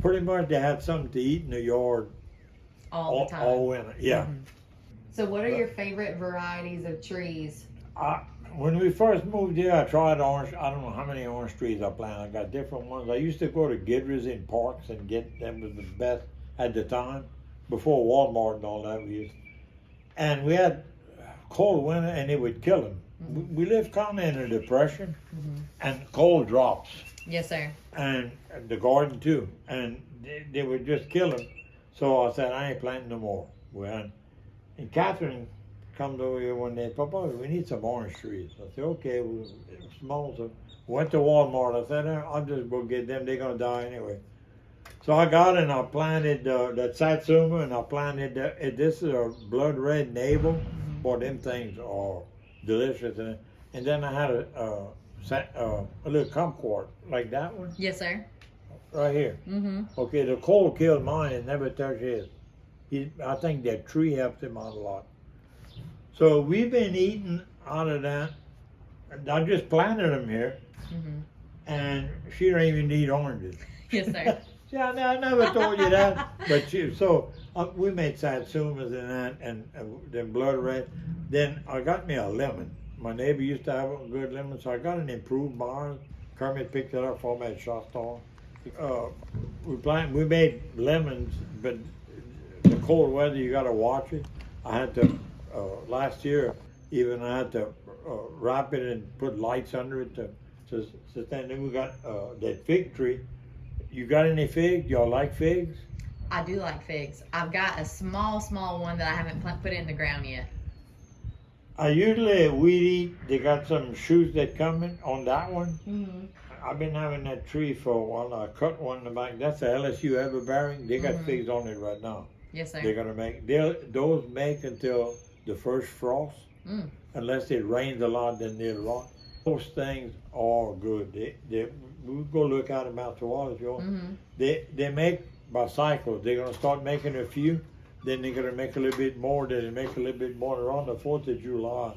pretty much they had something to eat in the yard all the time. All winter, yeah. Mm-hmm. So what are your favorite varieties of trees? When we first moved here, I tried orange. I don't know how many orange trees I planted. I got different ones. I used to go to Gidry's in parks and get them was the best at the time, before Walmart and all that. And we had cold winter and it would kill them. Mm-hmm. We lived kind of in a depression, mm-hmm. and cold drops. Yes, sir. And the garden too, and they would just kill them. So I said, I ain't planting no more. And Catherine comes over here one day, Papa, we need some orange trees. I said, okay, we'll small. So went to Walmart. I said, I'll just go get them. They're gonna die anyway. So I got and I planted that Satsuma, and I planted this is a blood red navel. Mm-hmm. Boy, them things are delicious. And then I had a little kumquat like that one. Yes, sir. Right here. Mm-hmm. Okay, the cold killed mine and never touched his. I think that tree helped him out a lot. So we've been eating out of that. I just planted them here, mm-hmm. and she don't even eat oranges. Yes, sir. See, I never told you that. But we made satsumas and that, and then blood red. Then I got me a lemon. My neighbor used to have a good lemon, so I got an improved barn. Kermit picked it up for me at Shasta. We made lemons, but the cold weather, you got to watch it. I had to, last year, even I had to wrap it and put lights under it to sustain. Then we got that fig tree. You got any figs? Y'all like figs? I do like figs. I've got a small one that I haven't put in the ground yet. I usually weed eat. They got some shoots that coming on that one. Mm-hmm. I've been having that tree for a while. I cut one in the back. That's the LSU Everbearing. They got mm-hmm. figs on it right now. Yes, sir. They're gonna make. Those make until the first frost. Mm. Unless it rains a lot, then they'll rot. Those things are good. We go look at them out to water if you want. Mm-hmm. They make by cycles. They're gonna start making a few. Then they're gonna make a little bit more. Then they make a little bit more. Around the 4th of July,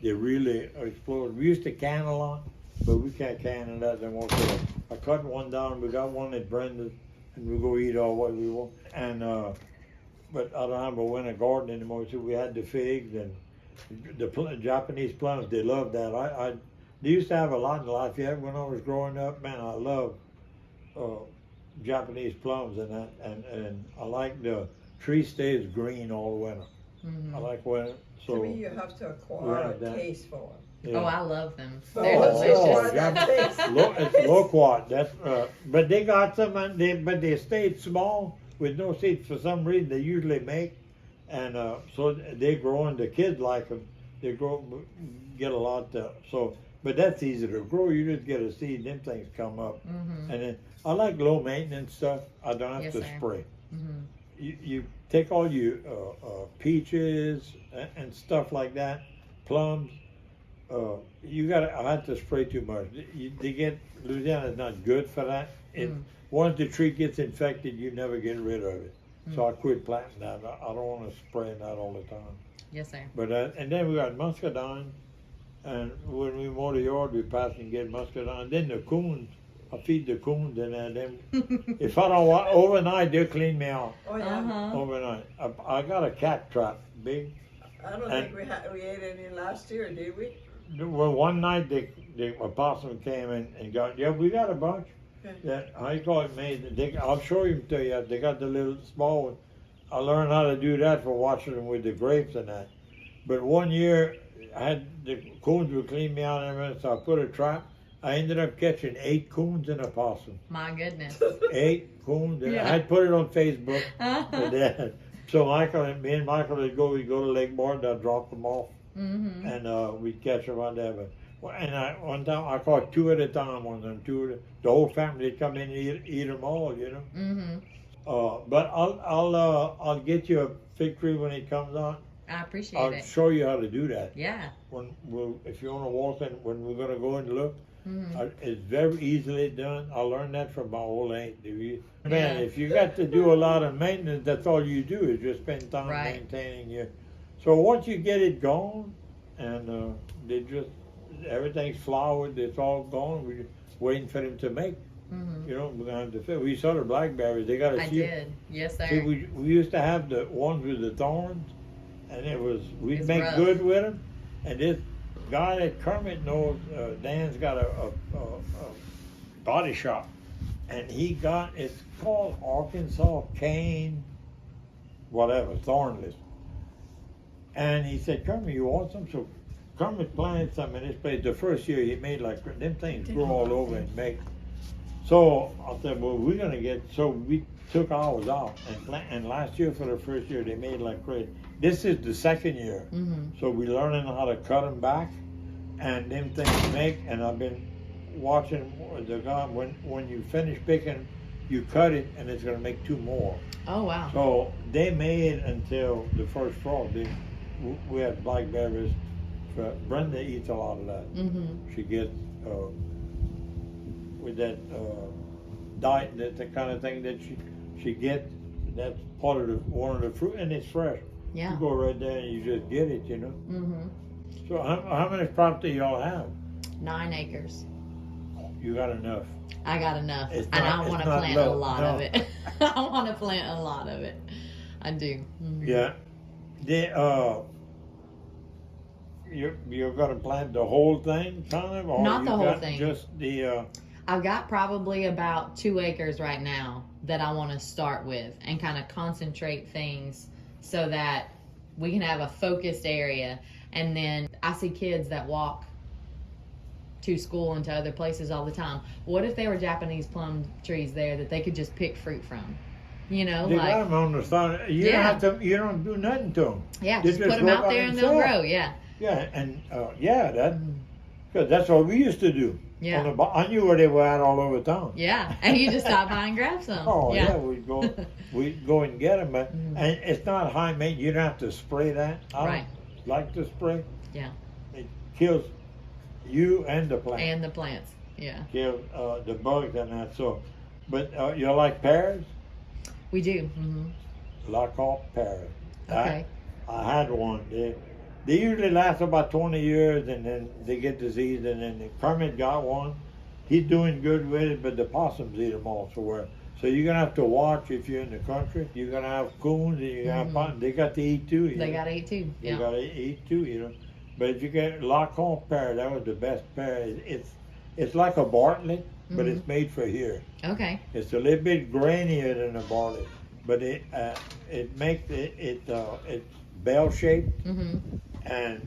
they really explode. We used to can a lot, but we can't can it that anymore. So I cut one down. We got one at Brenda's, and we go eat all what we want. And but I don't have a winter garden anymore. So we had the figs and the Japanese plums. They love that. They used to have a lot in Lafayette when I was growing up. Man, I love Japanese plums and that. And I like the tree stays green all winter. Mm-hmm. I like winter. So to me, you have to acquire a taste for them. Yeah. Oh, I love them. They're delicious. It's loquat. That's but they got some, but they stayed small with no seeds for some reason. They usually make, and so they grow, and the kids like them. They grow, get a lot. But that's easy to grow. You just get a seed, them things come up. Mm-hmm. And then I like low maintenance stuff. I don't have to spray. Mm-hmm. You take all your peaches and stuff like that, plums. I have to spray too much. Louisiana is not good for that. Once the tree gets infected, you never get rid of it. So I quit planting that. I don't want to spray that all the time. Yes, sir. But and then we got muscadines, and when we mow the yard, we pass and get muscadines. Then the coons, I feed the coons, and then if I don't want overnight, they'll clean me out. Oh yeah. Uh-huh. Overnight, I got a cat trap, big. I don't think we ate any last year, did we? Well, one night the opossum came and got. Yeah, we got a bunch. Okay. That I call it made. I'll show you to you. They got the little small one. I learned how to do that for watching them with the grapes and that. But one year, I had the coons would clean me out and everything, so I put a trap. I ended up catching 8 coons and a possum. My goodness. 8 coons. Yeah. I had put it on Facebook. So me and Michael would go to Lake Board, I'd drop them off, mm-hmm. and we'd catch them on there. One time I caught 2 at a time on them. The whole family would come in and eat them all, you know. Mm-hmm. But I'll get you a fig tree when it comes out. I appreciate it. I'll show you how to do that. Yeah. If you want to walk in, when we're going to go and look, mm-hmm. It's very easily done. I learned that from my old aunt. Man, if you got to do a lot of maintenance, that's all you do is just spend time maintaining your. So once you get it gone, and everything's flowered, it's all gone. We're waiting for them to make. Mm-hmm. You know, we're gonna have to fit. We saw the blackberries. They got a I few. did. Yes, sir. See, we used to have the ones with the thorns, and we'd It's make rough. good with them. And this guy that Kermit knows, Dan's got a body shop, and it's called Arkansas cane, whatever, thornless. And he said, Kermit, you want some? So Kermit planted some in this place. The first year he made like, them things grow all over and make. So I said, well, we're gonna so we took ours out and last year for the first year they made like crazy. This is the second year. Mm-hmm. So we learning how to cut them back and them things make, and I've been watching the guy, when you finish picking, you cut it and it's gonna make 2 more. Oh, wow. So they made until the first frost. We had blackberries. Brenda eats a lot of that. Mm-hmm. She gets with that diet, that the kind of thing that she gets. That's part of one of the fruit, and it's fresh. Yeah. You go right there and you just get it, you know. Mm-hmm. So how many crops do y'all have? 9 acres. You got enough. I got enough, It's and not- I want it's to not plant low, a lot no. of it. I want to plant a lot of it. I do. Mhm. Yeah. You're gonna plant the whole thing, kind of, or Not you the whole got thing. just the. I've got probably about 2 acres right now that I want to start with and kind of concentrate things so that we can have a focused area. And then I see kids that walk to school and to other places all the time. What if there were Japanese plum trees there that they could just pick fruit from? You know, They like, got them on the sun. You Yeah. don't have to. You don't do nothing to them. yeah, They just put just them grow out by there and they'll themselves. grow. Yeah. Yeah, and because that's what we used to do. Yeah. I knew where they were at all over town. Yeah. And you just stop by and grab some. Oh yeah, yeah. we'd go and get them, but Mhm. and it's not high maintenance. You don't have to spray that. I Right. don't like to spray. Yeah. It kills you and the plant. And the plants. Yeah. Kills the bugs and that. So, but you like pears? We do. Mm-hmm. Lockholm Pears. Okay. I had one. They usually last about 20 years, and then they get disease, and then the Kermit got one. He's doing good with it, but the possums eat them all. So you're gonna have to watch if you're in the country. You're gonna have coons, and you're gonna have possums. They got to eat too. They got to eat too. They Yeah. got to eat too, you know. But if you get Lockholm Pear, that was the best pear. It's like a Bartlett, but it's made for here. Okay. It's a little bit grainier than a Bartlett, but it makes it's bell shaped, Mm-hmm. and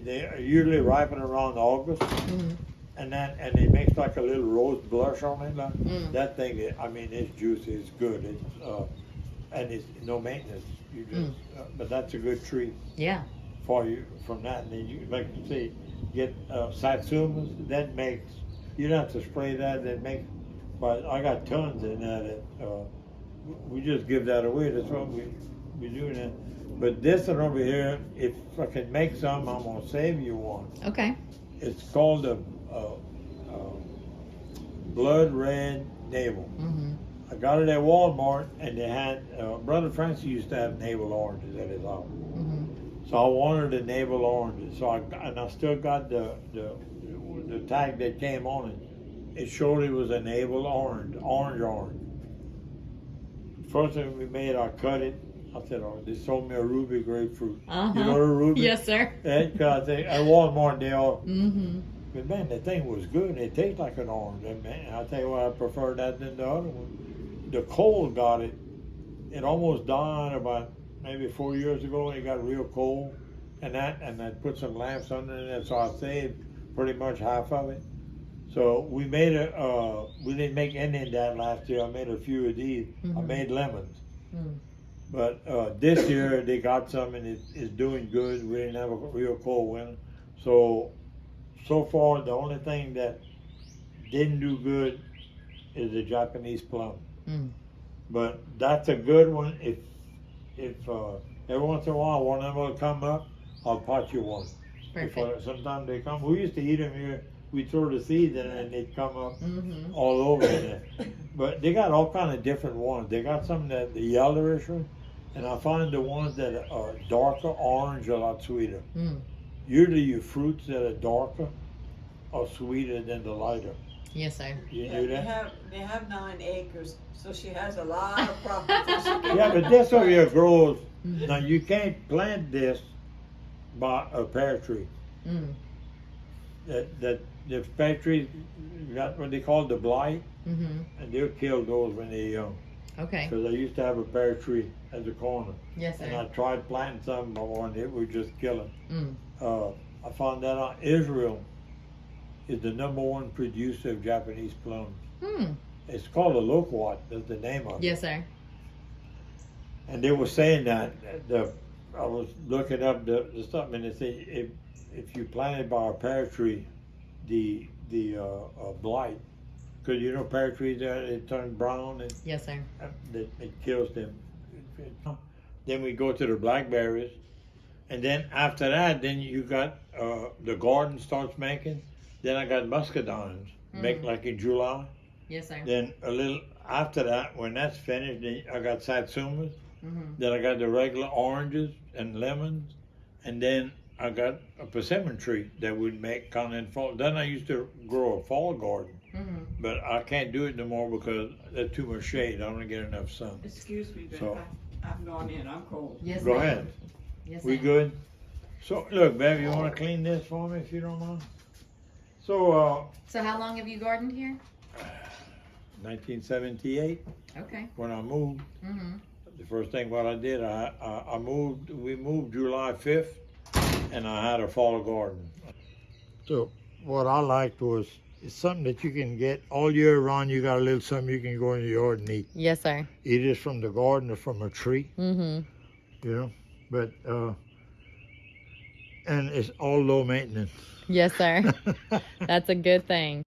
they usually ripen around August, Mm-hmm. and it makes like a little rose blush on it. Like, Mm. that thing, it's juicy, it's good, and it's no maintenance. You just, but that's a good treat Yeah. for you from that. And then you, like you say, get satsumas. That makes, you don't have to spray that. That makes, but I got tons in that. We just give that away. That's what we do now. But this one over here, if I can make some, I'm gonna save you one. Okay. It's called a blood red navel. Mm-hmm. I got it at Walmart, and they had Brother Francis used to have navel oranges at his house. Mm-hmm. So I wanted the navel oranges. So I still got the tag that came on it. It showed it was a navel orange. First thing we made, I cut it. I said, "Oh, they sold me a ruby grapefruit." Uh-huh. You know the ruby? Yes, sir. At Walmart, they all. Mm-hmm. But man, the thing was good. It tastes like an orange. And man, I tell you what, I prefer that than the other one. The cold got it. It almost died about maybe 4 years ago. It got real cold, and I put some lamps under it, so I saved pretty much half of it. So we made we didn't make any of that last year. I made a few of these. I made lemons. Mm. But this year they got some, and it's doing good. We didn't have a real cold winter. So far, the only thing that didn't do good is the Japanese plum. Mm. But that's a good one. If every once in a while one of them will come up, I'll pot you one. Perfect. Sometimes they come. We used to eat them here. We throw the seeds in and they'd come up Mm-hmm. all over there. But they got all kind of different ones. They got some that the yellowish one, and I find the ones that are darker orange a lot sweeter. Mm. Usually your fruits that are darker are sweeter than the lighter. Yes, sir. You knew that? They have 9 acres, so she has a lot of property. Yeah, but this over here grows. Now you can't plant this by a pear tree. Mm. That the pear tree got what they call the blight, Mm-hmm. and they'll kill those when they're young. Okay. Because I used to have a pear tree at the corner, Yes, and sir. I tried planting some more, and it was just killing. Mm. I found that out Israel is the #1 producer of Japanese plums. Mm. It's called a loquat. That's the name of it. Yes, sir. And they were saying that I was looking up the stuff, and they say if you planted by a pear tree, the blight, because you know pear trees they turn brown and Yes, sir. it kills them. Then we go to the blackberries, and then after that, then you got the garden starts making. Then I got muscadines make like in July. Yes, sir. Then a little after that, when that's finished, then I got satsumas. Mm-hmm. Then I got the regular oranges and lemons, and then I got a persimmon tree that would make kind of in fall. Then I used to grow a fall garden, Mm-hmm. but I can't do it no more because there's too much shade. I don't get enough sun. Excuse me, but So- I've gone in. I'm cold. Yes, Go ma'am. ahead. Yes, We ma'am. good? So look, babe, you want to clean this for me if you don't mind? So So how long have you gardened here? 1978 Okay. when I moved. Mm-hmm. The first thing what I did, we moved July 5th, and I had a fall garden. So what I liked was, it's something that you can get all year round. You got a little something you can go in your yard and eat. Yes, sir. Either it's from the garden or from a tree, Mm-hmm. you know, but, and it's all low maintenance. Yes, sir. That's a good thing.